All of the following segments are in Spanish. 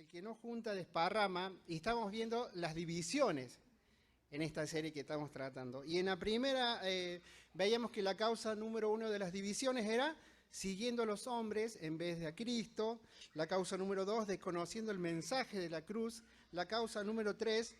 El que no junta desparrama, y estamos viendo las divisiones en esta serie que estamos tratando. Y en la primera veíamos que la causa número 1 de las divisiones era siguiendo a los hombres en vez de a Cristo. La causa número 2, desconociendo el mensaje de la cruz. La causa número 3,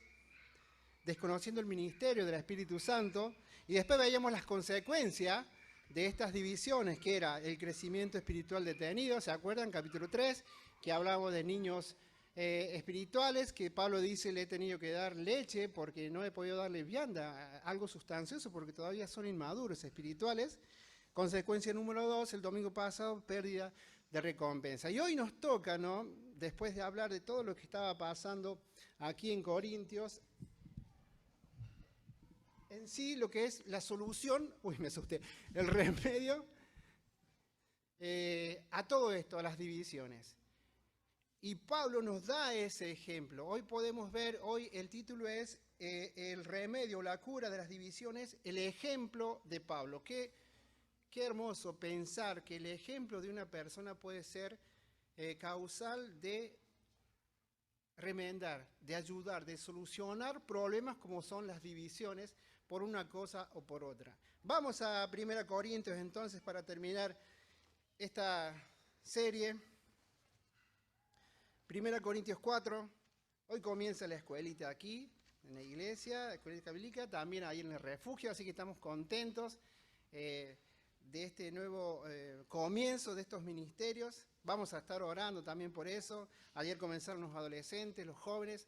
desconociendo el ministerio del Espíritu Santo. Y después veíamos las consecuencias de estas divisiones, que era el crecimiento espiritual detenido. ¿Se acuerdan? Capítulo 3, que hablábamos de niños espirituales, que Pablo dice, le he tenido que dar leche porque no he podido darle vianda, algo sustancioso, porque todavía son inmaduros espirituales. Consecuencia número 2, el domingo pasado, pérdida de recompensa. Y hoy nos toca, ¿no?, después de hablar de todo lo que estaba pasando aquí en Corintios, en sí lo que es la solución, me asusté, el remedio a todo esto, a las divisiones. Y Pablo nos da ese ejemplo. Hoy podemos ver, hoy el título es el remedio, la cura de las divisiones, el ejemplo de Pablo. Qué hermoso pensar que el ejemplo de una persona puede ser causal de remendar, de ayudar, de solucionar problemas como son las divisiones por una cosa o por otra. Vamos a 1 Corintios entonces para terminar esta serie. 1 Corintios 4, hoy comienza la escuelita aquí, en la iglesia, la escuelita bíblica, también ahí en el refugio, así que estamos contentos de este nuevo comienzo de estos ministerios. Vamos a estar orando también por eso. Ayer comenzaron los adolescentes, los jóvenes,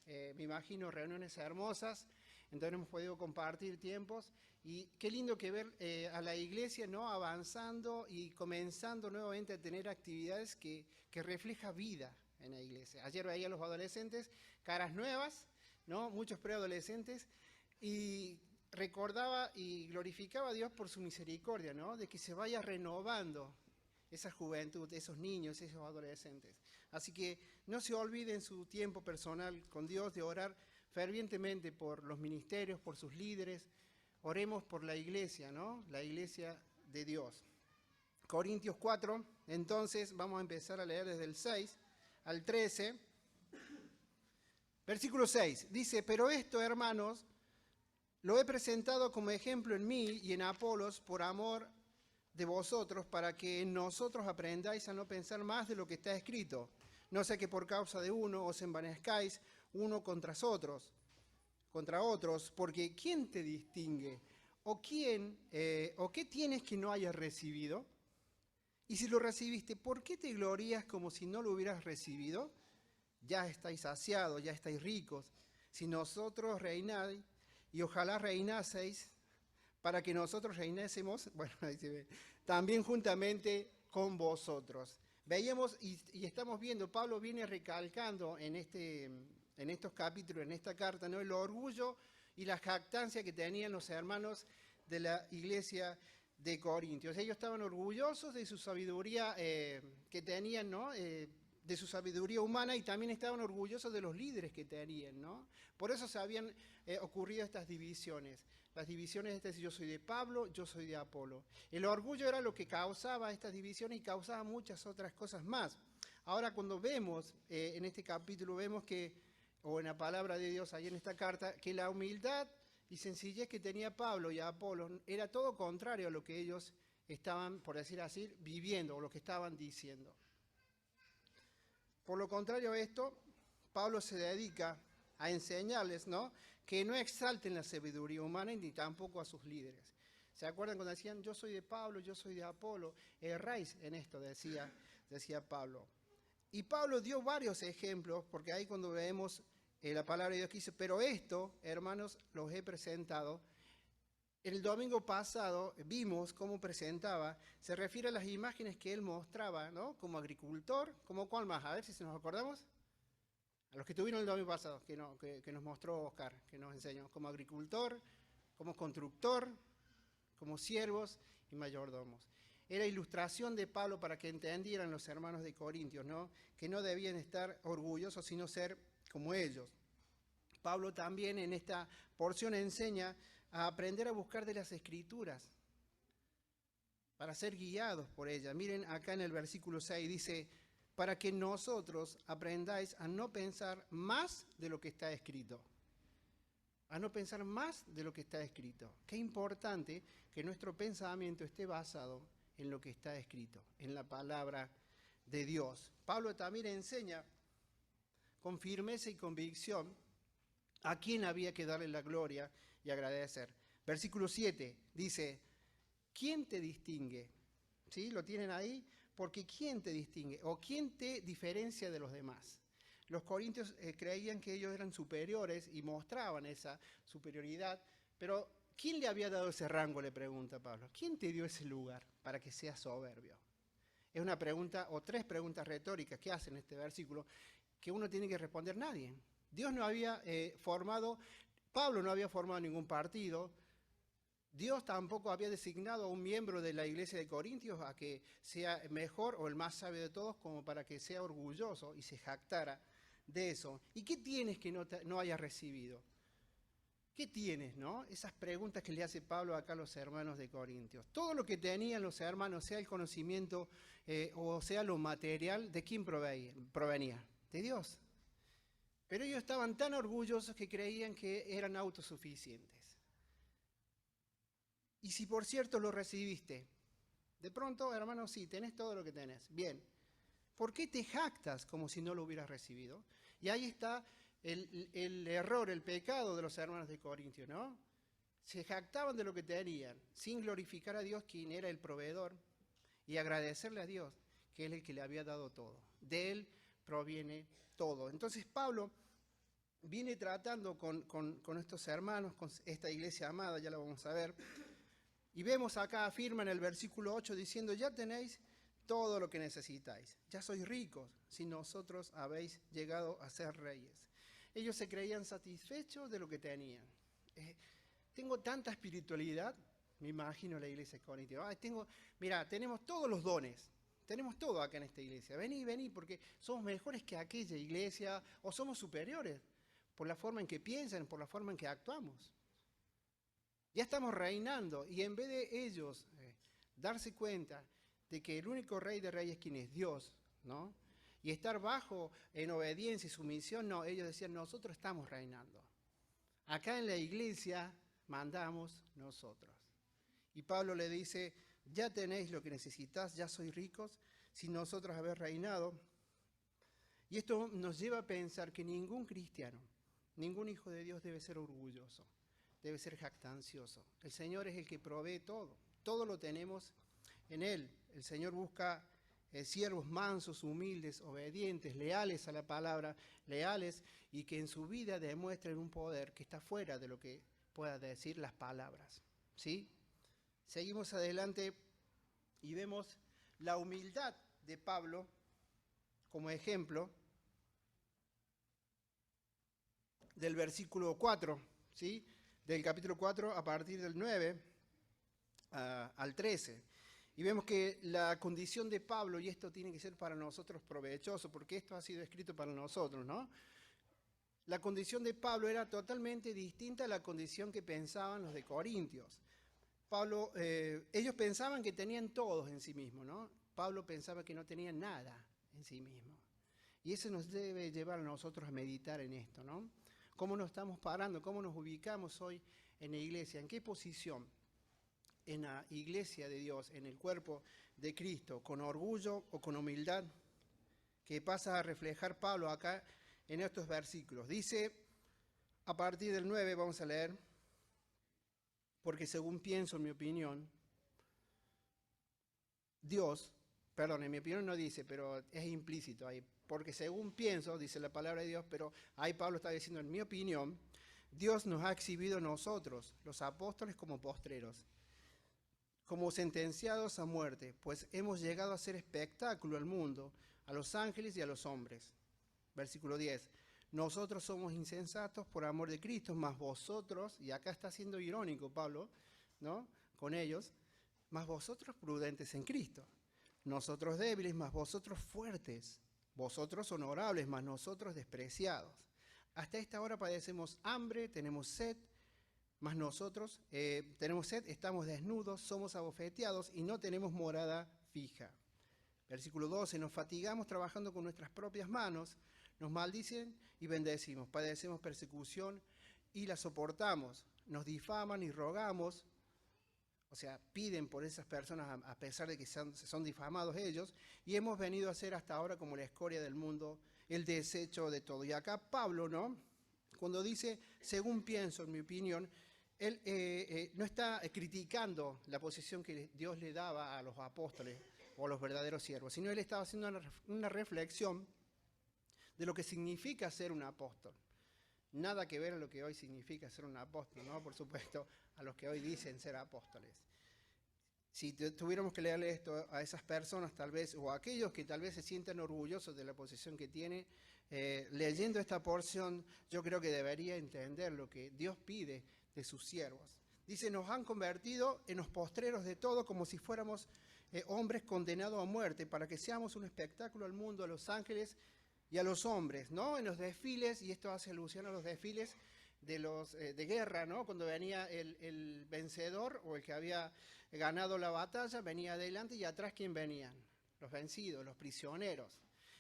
me imagino reuniones hermosas, entonces hemos podido compartir tiempos. Y qué lindo que ver a la iglesia, ¿no?, avanzando y comenzando nuevamente a tener actividades que refleja vida en la iglesia. Ayer veía a los adolescentes, caras nuevas, ¿no?, muchos preadolescentes, y recordaba y glorificaba a Dios por su misericordia, ¿no?, de que se vaya renovando esa juventud, esos niños, esos adolescentes. Así que no se olviden su tiempo personal con Dios, de orar fervientemente por los ministerios, por sus líderes. Oremos por la iglesia, ¿no?, la iglesia de Dios. Corintios 4, entonces vamos a empezar a leer desde el 6 al 13. Versículo 6, dice, pero esto, hermanos, lo he presentado como ejemplo en mí y en Apolos por amor de vosotros, para que en nosotros aprendáis a no pensar más de lo que está escrito. No sea que por causa de uno os envanezcáis uno contra otros, porque ¿quién te distingue? ¿O qué tienes que no hayas recibido? Y si lo recibiste, ¿por qué te glorías como si no lo hubieras recibido? Ya estáis saciados, ya estáis ricos. Si nosotros reináis, y ojalá reinaseis, para que nosotros reinásemos, bueno, ahí se ve, también juntamente con vosotros. Veíamos y estamos viendo, Pablo viene recalcando en estos capítulos, en esta carta, ¿no?, el orgullo y la jactancia que tenían los hermanos de la iglesia de Corintios. Ellos estaban orgullosos de su sabiduría que tenían, ¿no?, de su sabiduría humana, y también estaban orgullosos de los líderes que tenían, ¿no? Por eso se habían ocurrido estas divisiones. Las divisiones de yo soy de Pablo, yo soy de Apolo. El orgullo era lo que causaba estas divisiones y causaba muchas otras cosas más. Ahora cuando vemos en este capítulo, vemos que, o en la palabra de Dios ahí en esta carta, que la humildad y sencillez que tenía Pablo y Apolo era todo contrario a lo que ellos estaban, por decir así, viviendo, o lo que estaban diciendo. Por lo contrario a esto, Pablo se dedica a enseñarles, ¿no?, que no exalten la sabiduría humana ni tampoco a sus líderes. ¿Se acuerdan cuando decían, yo soy de Pablo, yo soy de Apolo? Erráis en esto, decía Pablo. Y Pablo dio varios ejemplos, porque ahí cuando vemos la palabra de Dios que dice, pero esto, hermanos, los he presentado. El domingo pasado vimos cómo presentaba, se refiere a las imágenes que él mostraba, ¿no?, como agricultor, como cuál más, a ver si nos acordamos. A los que estuvieron el domingo pasado, que nos mostró Oscar, que nos enseñó, como agricultor, como constructor, como siervos y mayordomos. Era ilustración de Pablo para que entendieran los hermanos de Corintios, ¿no?, que no debían estar orgullosos, sino ser como ellos. Pablo también en esta porción enseña a aprender a buscar de las Escrituras para ser guiados por ellas. Miren acá en el versículo 6, dice, para que nosotros aprendáis a no pensar más de lo que está escrito. A no pensar más de lo que está escrito. Qué importante que nuestro pensamiento esté basado en lo que está escrito, en la palabra de Dios. Pablo también enseña con firmeza y convicción a quién había que darle la gloria y agradecer. Versículo 7 dice, ¿quién te distingue? ¿Sí? ¿Lo tienen ahí? Porque ¿quién te distingue? ¿O quién te diferencia de los demás? Los corintios creían que ellos eran superiores y mostraban esa superioridad, pero ¿quién le había dado ese rango? Le pregunta Pablo. ¿Quién te dio ese lugar para que seas soberbio? Es una pregunta o tres preguntas retóricas que hacen en este versículo que uno tiene que responder nadie. Dios no había Pablo no había formado ningún partido. Dios tampoco había designado a un miembro de la iglesia de Corintios a que sea mejor o el más sabio de todos como para que sea orgulloso y se jactara de eso. ¿Y qué tienes que no hayas recibido? ¿Qué tienes, no? Esas preguntas que le hace Pablo acá a los hermanos de Corintios. Todo lo que tenían los hermanos, sea el conocimiento o sea lo material, ¿de quién provenía? De Dios. Pero ellos estaban tan orgullosos que creían que eran autosuficientes. Y si por cierto lo recibiste, de pronto, hermano, sí, tenés todo lo que tenés. Bien, ¿por qué te jactas como si no lo hubieras recibido? Y ahí está el error, el pecado de los hermanos de Corintios, ¿no? Se jactaban de lo que tenían, sin glorificar a Dios, quien era el proveedor, y agradecerle a Dios, que es el que le había dado todo. De Él proviene todo. Entonces Pablo viene tratando con estos hermanos, con esta iglesia amada, ya la vamos a ver. Y vemos acá, afirma en el versículo 8, diciendo, ya tenéis todo lo que necesitáis. Ya sois ricos, si nosotros habéis llegado a ser reyes. Ellos se creían satisfechos de lo que tenían. Tengo tanta espiritualidad, me imagino la iglesia de Corintios. Mira, tenemos todos los dones. Tenemos todo acá en esta iglesia. Vení, porque somos mejores que aquella iglesia o somos superiores por la forma en que piensan, por la forma en que actuamos. Ya estamos reinando y en vez de ellos darse cuenta de que el único rey de reyes es quien es Dios, ¿no? Y estar bajo en obediencia y sumisión, no, ellos decían, nosotros estamos reinando. Acá en la iglesia mandamos nosotros. Y Pablo le dice, ya tenéis lo que necesitáis, ya sois ricos, si nosotros habéis reinado. Y esto nos lleva a pensar que ningún cristiano, ningún hijo de Dios debe ser orgulloso. Debe ser jactancioso. El Señor es el que provee todo. Todo lo tenemos en Él. El Señor busca siervos mansos, humildes, obedientes, leales a la palabra, leales y que en su vida demuestren un poder que está fuera de lo que puedan decir las palabras. ¿Sí? Seguimos adelante y vemos la humildad de Pablo como ejemplo del versículo 4, ¿sí? Del capítulo 4 a partir del 9 al 13. Y vemos que la condición de Pablo, y esto tiene que ser para nosotros provechoso, porque esto ha sido escrito para nosotros, ¿no? La condición de Pablo era totalmente distinta a la condición que pensaban los de Corintios. Ellos pensaban que tenían todos en sí mismos, ¿no? Pablo pensaba que no tenía nada en sí mismo. Y eso nos debe llevar a nosotros a meditar en esto, ¿no? ¿Cómo nos estamos parando? ¿Cómo nos ubicamos hoy en la iglesia? ¿En qué posición? En la iglesia de Dios, en el cuerpo de Cristo, con orgullo o con humildad, que pasa a reflejar Pablo acá en estos versículos. Dice, a partir del 9 vamos a leer, porque según pienso, en mi opinión, en mi opinión no dice, pero es implícito ahí, porque según pienso, dice la palabra de Dios, pero ahí Pablo está diciendo, en mi opinión, Dios nos ha exhibido a nosotros, los apóstoles, como postreros, como sentenciados a muerte, pues hemos llegado a hacer espectáculo al mundo, a los ángeles y a los hombres. Versículo 10. Nosotros somos insensatos por amor de Cristo, mas vosotros, y acá está siendo irónico Pablo, ¿no? Con ellos, mas vosotros prudentes en Cristo. Nosotros débiles, mas vosotros fuertes. Vosotros honorables, mas nosotros despreciados. Hasta esta hora padecemos hambre, tenemos sed, mas nosotros tenemos sed, estamos desnudos, somos abofeteados y no tenemos morada fija. Versículo 12, nos fatigamos trabajando con nuestras propias manos, nos maldicen y bendecimos, padecemos persecución y la soportamos, nos difaman y rogamos, o sea, piden por esas personas a pesar de que son difamados ellos, y hemos venido a ser hasta ahora como la escoria del mundo, el desecho de todo. Y acá Pablo, ¿no? Cuando dice, según pienso, en mi opinión, él no está criticando la posición que Dios le daba a los apóstoles o a los verdaderos siervos, sino él estaba haciendo una reflexión de lo que significa ser un apóstol. Nada que ver a lo que hoy significa ser un apóstol, ¿no? Por supuesto, a los que hoy dicen ser apóstoles. Si tuviéramos que leerle esto a esas personas, tal vez, o a aquellos que tal vez se sientan orgullosos de la posición que tiene, leyendo esta porción, yo creo que debería entender lo que Dios pide de sus siervos. Dice, nos han convertido en los postreros de todo como si fuéramos hombres condenados a muerte, para que seamos un espectáculo al mundo, a los ángeles y a los hombres, ¿no? En los desfiles, y esto hace alusión a los desfiles de guerra, ¿no? Cuando venía el vencedor o el que había ganado la batalla, venía adelante, y atrás, ¿quién venían? Los vencidos, los prisioneros.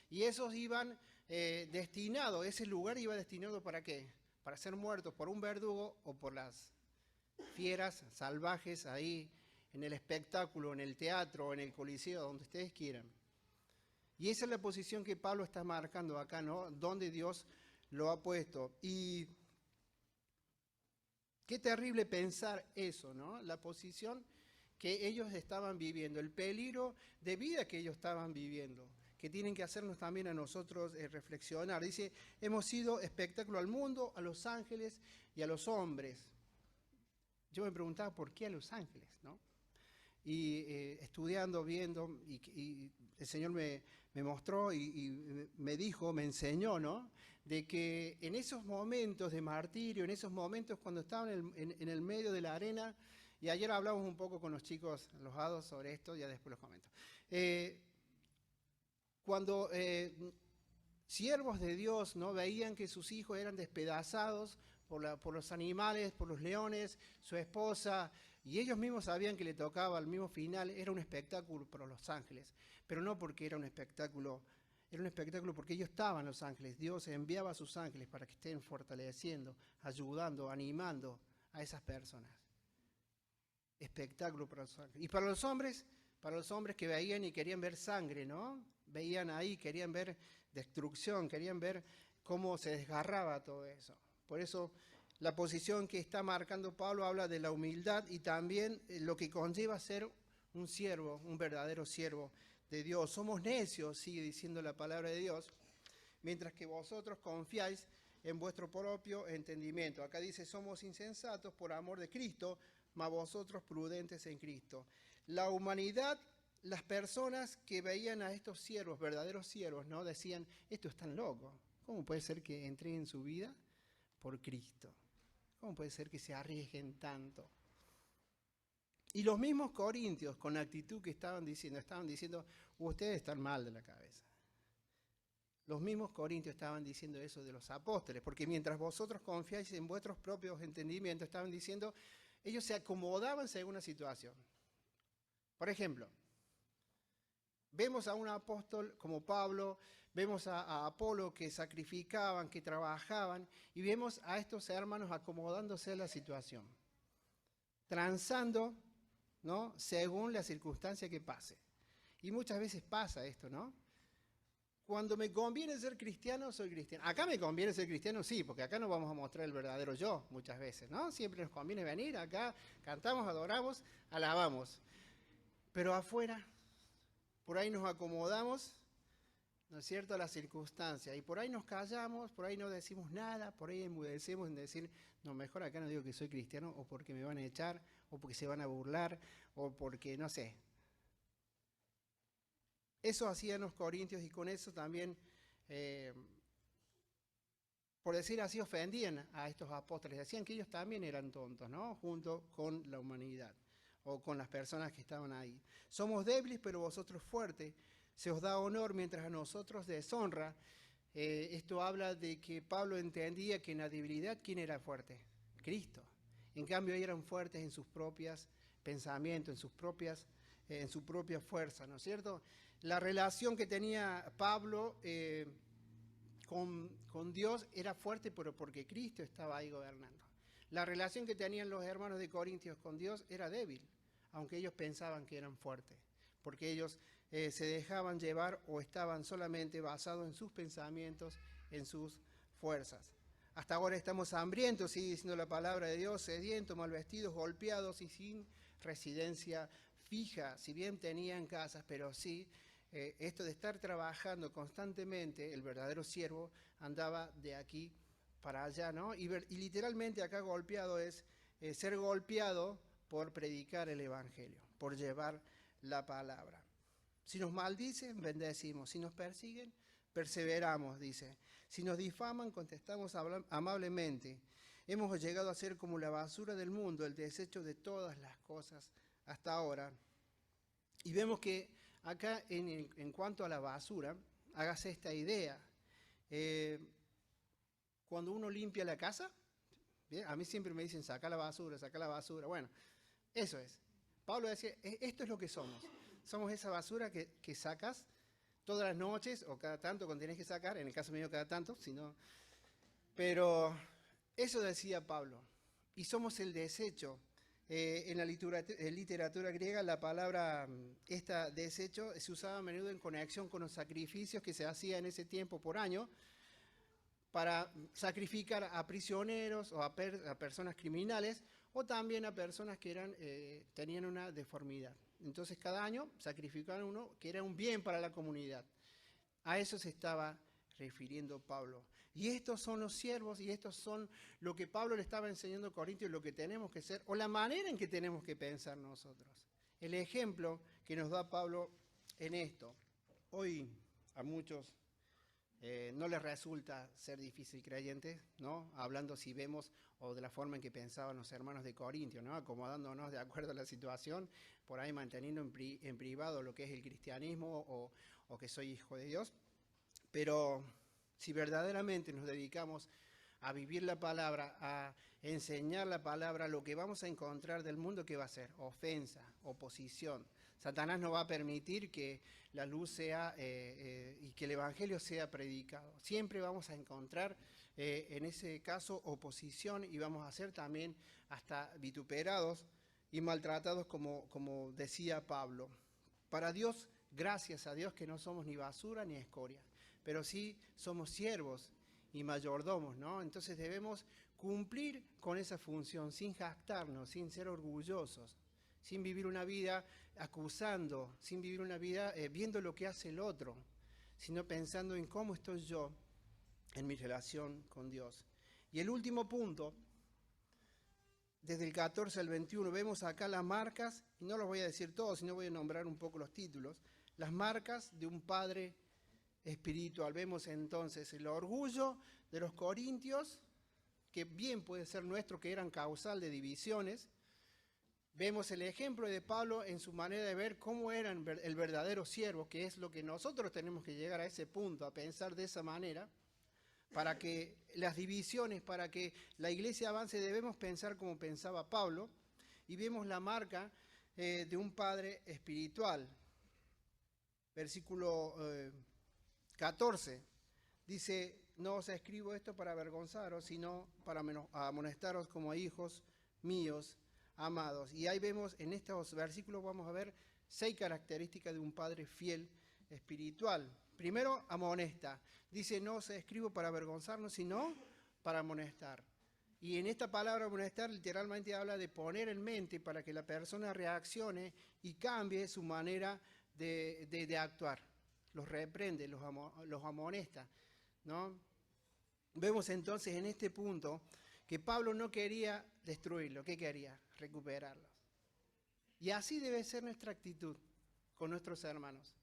Y esos iban destinados, ese lugar iba destinado ¿para qué? Para ser muertos por un verdugo o por las fieras salvajes ahí en el espectáculo, en el teatro, en el coliseo, donde ustedes quieran. Y esa es la posición que Pablo está marcando acá, ¿no? Donde Dios lo ha puesto. Y qué terrible pensar eso, ¿no? La posición que ellos estaban viviendo, el peligro de vida que ellos estaban viviendo, que tienen que hacernos también a nosotros reflexionar. Dice, hemos sido espectáculo al mundo, a los ángeles y a los hombres. Yo me preguntaba, ¿por qué a los ángeles, no? Y estudiando, viendo, y el Señor me mostró y me dijo, me enseñó, ¿no? De que en esos momentos de martirio, en esos momentos cuando estaban en el medio de la arena, y ayer hablamos un poco con los chicos, los hados, sobre esto, ya después los comento. Cuando siervos de Dios, ¿no? Veían que sus hijos eran despedazados por los animales, por los leones, su esposa, y ellos mismos sabían que le tocaba al mismo final, era un espectáculo para los ángeles, pero no porque era un espectáculo porque ellos estaban los ángeles, Dios enviaba a sus ángeles para que estén fortaleciendo, ayudando, animando a esas personas. Espectáculo para los ángeles. Y para los hombres que veían y querían ver sangre, ¿no? Veían ahí, querían ver destrucción, querían ver cómo se desgarraba todo eso. Por eso la posición que está marcando Pablo habla de la humildad y también lo que conlleva ser un siervo, un verdadero siervo de Dios. Somos necios, sigue diciendo la palabra de Dios, mientras que vosotros confiáis en vuestro propio entendimiento. Acá dice, somos insensatos por amor de Cristo, mas vosotros prudentes en Cristo. La humanidad, las personas que veían a estos siervos, verdaderos siervos, ¿no? Decían, estos están locos. ¿Cómo puede ser que entreguen su vida por Cristo? ¿Cómo puede ser que se arriesguen tanto? Y los mismos corintios, con la actitud que estaban diciendo, ustedes están mal de la cabeza. Los mismos corintios estaban diciendo eso de los apóstoles, porque mientras vosotros confiáis en vuestros propios entendimientos, estaban diciendo, ellos se acomodaban según la situación. Por ejemplo, vemos a un apóstol como Pablo, vemos a Apolo que sacrificaban, que trabajaban, y vemos a estos hermanos acomodándose a la situación, transando, ¿no? Según la circunstancia que pase. Y muchas veces pasa esto, ¿no? Cuando me conviene ser cristiano, soy cristiano. Acá me conviene ser cristiano, sí, porque acá nos vamos a mostrar el verdadero yo muchas veces, ¿no? Siempre nos conviene venir acá, cantamos, adoramos, alabamos. Pero afuera, por ahí nos acomodamos, ¿no es cierto?, a las circunstancias. Y por ahí nos callamos, por ahí no decimos nada, por ahí enmudecemos en decir, no, mejor acá no digo que soy cristiano, o porque me van a echar, o porque se van a burlar, o porque, no sé. Eso hacían los corintios y con eso también, por decir así, ofendían a estos apóstoles. Decían que ellos también eran tontos, ¿no? Junto con la humanidad o con las personas que estaban ahí. Somos débiles, pero vosotros fuertes. Se os da honor mientras a nosotros deshonra. Esto habla de que Pablo entendía que en la debilidad, ¿quién era fuerte? Cristo. En cambio, ellos eran fuertes en sus propios pensamientos, en su propia fuerza, ¿no es cierto? La relación que tenía Pablo con Dios era fuerte, pero porque Cristo estaba ahí gobernando. La relación que tenían los hermanos de Corintios con Dios era débil, aunque ellos pensaban que eran fuertes, porque ellos se dejaban llevar o estaban solamente basados en sus pensamientos, en sus fuerzas. Hasta ahora estamos hambrientos, sigue diciendo la palabra de Dios, sedientos, mal vestidos, golpeados y sin residencia fija. Si bien tenían casas, pero sí, esto de estar trabajando constantemente, el verdadero siervo andaba de aquí para allá, ¿no? Y literalmente acá golpeado es ser golpeado por predicar el evangelio, por llevar la palabra. Si nos maldicen, bendecimos. Si nos persiguen, perseveramos, dice. Si nos difaman, contestamos amablemente. Hemos llegado a ser como la basura del mundo, el desecho de todas las cosas hasta ahora. Y vemos que acá, en cuanto a la basura, hágase esta idea. Cuando uno limpia la casa, ¿bien? A mí siempre me dicen, saca la basura, saca la basura. Bueno, eso es. Pablo decía, esto es lo que somos. Somos esa basura que sacas todas las noches o cada tanto cuando tienes que sacar, en el caso mío cada tanto, sino, pero eso decía Pablo. Y somos el desecho. En la literatura griega la palabra desecho se usaba a menudo en conexión con los sacrificios que se hacían en ese tiempo por año para sacrificar a prisioneros o a personas criminales o también a personas que tenían una deformidad. Entonces cada año sacrificaban uno que era un bien para la comunidad. A eso se estaba refiriendo Pablo. Y estos son los siervos y estos son lo que Pablo le estaba enseñando a Corintios, lo que tenemos que ser o la manera en que tenemos que pensar nosotros. El ejemplo que nos da Pablo en esto. Hoy a muchos no les resulta ser difícil creyentes, ¿no? Hablando si vemos o de la forma en que pensaban los hermanos de Corintios, ¿no? Acomodándonos de acuerdo a la situación, por ahí manteniendo en privado lo que es el cristianismo o que soy hijo de Dios. Pero si verdaderamente nos dedicamos a vivir la palabra, a enseñar la palabra, lo que vamos a encontrar del mundo, ¿qué va a ser? Ofensa, oposición. Satanás no va a permitir que la luz sea y que el evangelio sea predicado. Siempre vamos a encontrar en ese caso oposición y vamos a ser también hasta vituperados y maltratados como decía Pablo. Para Dios, gracias a Dios que no somos ni basura ni escoria, pero sí somos siervos y mayordomos, ¿no? Entonces debemos cumplir con esa función sin jactarnos, sin ser orgullosos, sin vivir una vida acusando, sin vivir una vida viendo lo que hace el otro, sino pensando en cómo estoy yo en mi relación con Dios. Y el último punto, desde el 14 al 21, vemos acá las marcas, y no los voy a decir todos, sino voy a nombrar un poco los títulos, las marcas de un padre espiritual. Vemos entonces el orgullo de los corintios, que bien puede ser nuestro, que eran causal de divisiones. Vemos el ejemplo de Pablo en su manera de ver cómo era el verdadero siervo, que es lo que nosotros tenemos que llegar a ese punto, a pensar de esa manera, para que las divisiones, para que la iglesia avance, debemos pensar como pensaba Pablo, y vemos la marca de un padre espiritual. Versículo 14, dice, no os escribo esto para avergonzaros, sino para amonestaros como hijos míos amados. Y ahí vemos, en estos versículos vamos a ver 6 características de un padre fiel espiritual. Primero, amonesta. Dice, no os escribo para avergonzarnos, sino para amonestar. Y en esta palabra amonestar literalmente habla de poner en mente para que la persona reaccione y cambie su manera de actuar. Los reprende, los amonesta, ¿no? Vemos entonces en este punto que Pablo no quería destruirlo. ¿Qué quería? Recuperarlos. Y así debe ser nuestra actitud con nuestros hermanos.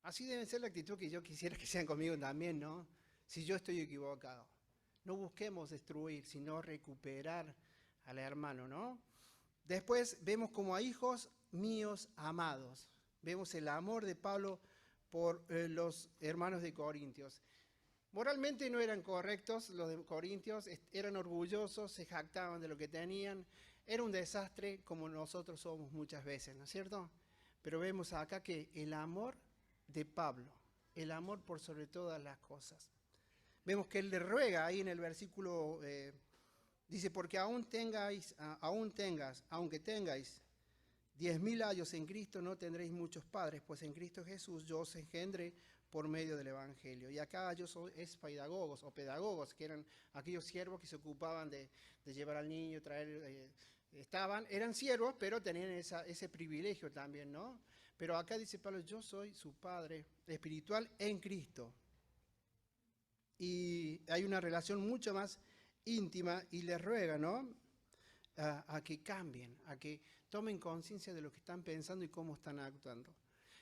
Así debe ser la actitud que yo quisiera que sean conmigo también, ¿no? Si yo estoy equivocado. No busquemos destruir, sino recuperar al hermano, ¿no? Después vemos como a hijos míos amados. Vemos el amor de Pablo por los hermanos de Corintios. Moralmente no eran correctos los de Corintios, eran orgullosos, se jactaban de lo que tenían. Era un desastre como nosotros somos muchas veces, ¿no es cierto? Pero vemos acá que el amor de Pablo, el amor por sobre todas las cosas. Vemos que él le ruega ahí en el versículo, dice, porque aunque tengáis 10.000 años en Cristo, no tendréis muchos padres, pues en Cristo Jesús yo os engendré por medio del Evangelio. Y acá es pedagogos, que eran aquellos siervos que se ocupaban de llevar al niño, traer, eran siervos, pero tenían ese privilegio también, ¿no? Pero acá dice Pablo, yo soy su padre espiritual en Cristo. Y hay una relación mucho más íntima y les ruega, ¿no? A que cambien, a que tomen conciencia de lo que están pensando y cómo están actuando.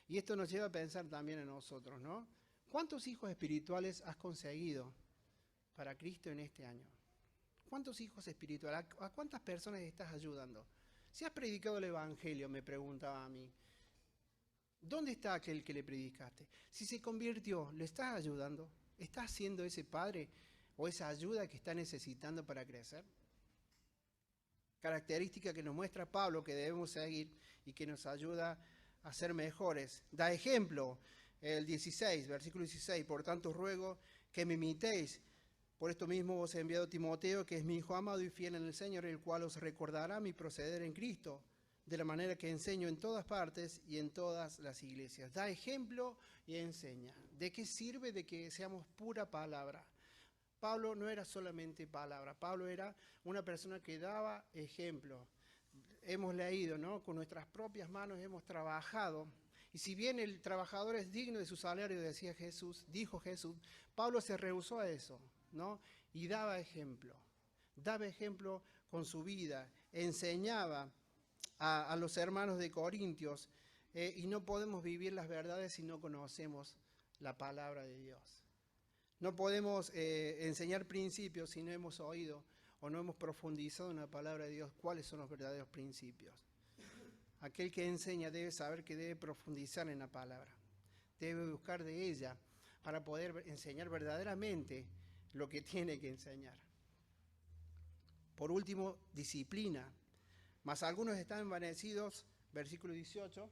Y esto nos lleva a pensar también en nosotros, ¿no? ¿Cuántos hijos espirituales has conseguido para Cristo en este año? ¿Cuántos hijos espirituales? ¿A cuántas personas estás ayudando? Si has predicado el Evangelio, me preguntaba a mí, ¿dónde está aquel que le predicaste? Si se convirtió, ¿le estás ayudando? ¿Estás siendo ese padre o esa ayuda que está necesitando para crecer? Característica que nos muestra Pablo que debemos seguir y que nos ayuda a ser mejores. Da ejemplo, el 16, versículo 16, por tanto ruego que me imitéis. Por esto mismo os he enviado a Timoteo, que es mi hijo amado y fiel en el Señor, el cual os recordará mi proceder en Cristo, de la manera que enseño en todas partes y en todas las iglesias. Da ejemplo y enseña. ¿De qué sirve de que seamos pura palabra? Pablo no era solamente palabra, Pablo era una persona que daba ejemplo. Hemos leído, ¿no? Con nuestras propias manos hemos trabajado. Y si bien el trabajador es digno de su salario, dijo Jesús, Pablo se rehusó a eso, ¿no? Y daba ejemplo con su vida, enseñaba a los hermanos de Corintios, y no podemos vivir las verdades si no conocemos la palabra de Dios. No podemos enseñar principios si no hemos oído o no hemos profundizado en la palabra de Dios cuáles son los verdaderos principios. Aquel que enseña debe saber que debe profundizar en la palabra, debe buscar de ella para poder enseñar verdaderamente lo que tiene que enseñar. Por último, disciplina. Mas algunos están envanecidos, versículo 18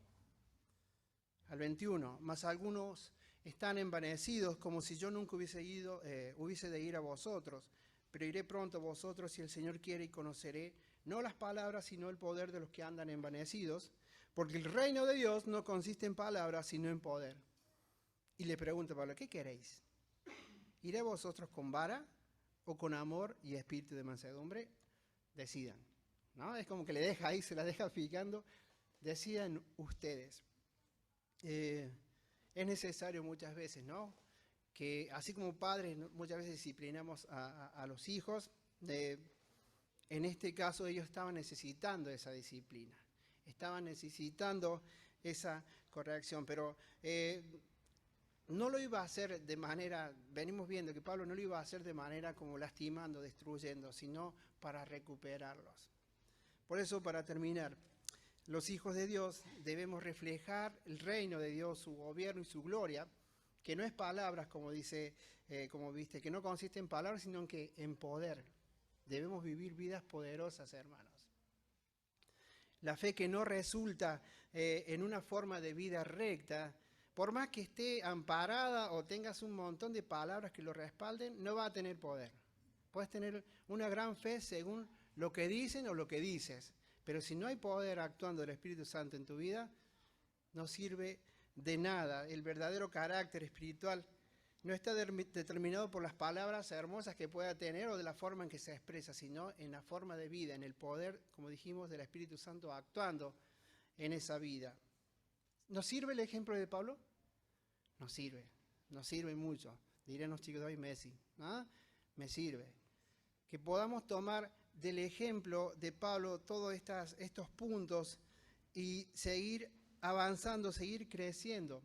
al 21, mas algunos están envanecidos como si yo nunca hubiese de ir a vosotros, pero iré pronto a vosotros si el Señor quiere y conoceré no las palabras sino el poder de los que andan envanecidos, porque el reino de Dios no consiste en palabras sino en poder. Y le pregunto a Pablo, ¿qué queréis? ¿Iré a vosotros con vara o con amor y espíritu de mansedumbre? Decidan, ¿no? Es como que le deja ahí, se la deja picando, decidan ustedes. Es necesario muchas veces, ¿no? Que así como padres muchas veces disciplinamos a los hijos, en este caso ellos estaban necesitando esa disciplina, estaban necesitando esa corrección, pero no lo iba a hacer de manera, venimos viendo que Pablo no lo iba a hacer de manera como lastimando, destruyendo, sino para recuperarlos. Por eso, para terminar, los hijos de Dios debemos reflejar el reino de Dios, su gobierno y su gloria, que no es palabras, como dice, como viste, que no consiste en palabras, sino que en poder. Debemos vivir vidas poderosas, hermanos. La fe que no resulta en una forma de vida recta, por más que esté amparada o tengas un montón de palabras que lo respalden, no va a tener poder. Puedes tener una gran fe según lo que dicen o lo que dices, pero si no hay poder actuando del Espíritu Santo en tu vida, no sirve de nada. El verdadero carácter espiritual no está determinado por las palabras hermosas que pueda tener o de la forma en que se expresa, sino en la forma de vida, en el poder, como dijimos, del Espíritu Santo actuando en esa vida. ¿Nos sirve el ejemplo de Pablo? Nos sirve mucho. Dirían los chicos de hoy, Messi, ¿no? Me sirve. Que podamos tomar del ejemplo de Pablo todos estos puntos y seguir avanzando, seguir creciendo